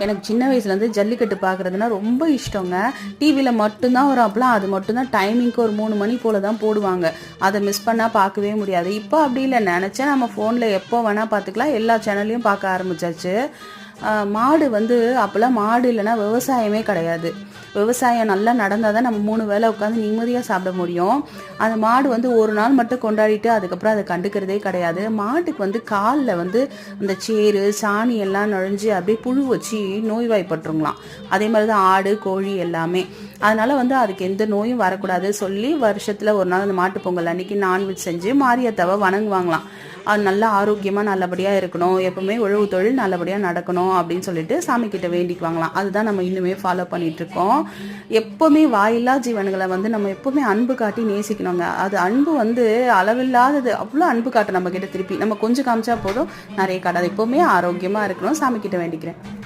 எனக்கு சின்ன வயசுலேருந்து ஜல்லிக்கட்டு பார்க்குறதுனா ரொம்ப இஷ்டங்க. டிவியில் மட்டும்தான் வரும். அப்போலாம் அது மட்டும்தான் டைமிங்க்கு ஒரு 3 மணி போல் தான் போடுவாங்க. அதை மிஸ் பண்ணால் பார்க்கவே முடியாது. இப்போ அப்படி இல்லை, நினச்சா நம்ம ஃபோனில் எப்போ வேணால் பார்த்துக்கலாம். எல்லா சேனல்லையும் பார்க்க ஆரம்பிச்சாச்சு. மாடு வந்து அப்போல்லாம் மாடு இல்லைன்னா விவசாயமே கிடையாது. விவசாயம் நல்லா நடந்தால் தான் நம்ம 3 வேளை உட்காந்து நிம்மதியாக சாப்பிட முடியும். அந்த மாடு வந்து ஒரு நாள் மட்டும் கொண்டாடிட்டு அதுக்கப்புறம் அதை கண்டுக்கிறதே கிடையாது. மாட்டுக்கு வந்து காலில் வந்து அந்த சேறு சாணி எல்லாம் நுழைஞ்சு அப்படியே புழு வச்சு நோய்வாய்ப்பட்டுருங்களாம். அதே மாதிரி தான் ஆடு கோழி எல்லாமே. அதனால வந்து அதுக்கு எந்த நோயும் வரக்கூடாது சொல்லி வருஷத்தில் ஒரு நாள் அந்த மாட்டு பொங்கல் அன்னைக்கு நான்வெஜ் செஞ்சு மாரியத்தாவை வணங்குவாங்களாம். அது நல்லா ஆரோக்கியமாக நல்லபடியாக இருக்கணும், எப்பவுமே உழவு தொழில் நல்லபடியாக நடக்கணும் அப்படின்னு சொல்லிட்டு சாமி கிட்ட வேண்டிக்குவாங்களாம். அதுதான் நம்ம இன்னுமே ஃபாலோ பண்ணிட்டு இருக்கோம். எப்பவுமே வாயில்லா ஜீவன்களை வந்து நம்ம எப்பவுமே அன்பு காட்டி நேசிக்கணுங்க. அது அன்பு வந்து அளவில்லாதது. அவ்வளோ அன்பு காட்ட நம்ம கிட்ட திருப்பி நம்ம கொஞ்சம் காமிச்சா போதும், நிறைய காட்டாது. எப்பவுமே ஆரோக்கியமாக இருக்கணும், சாமி கிட்ட வேண்டிக்கிறேன்.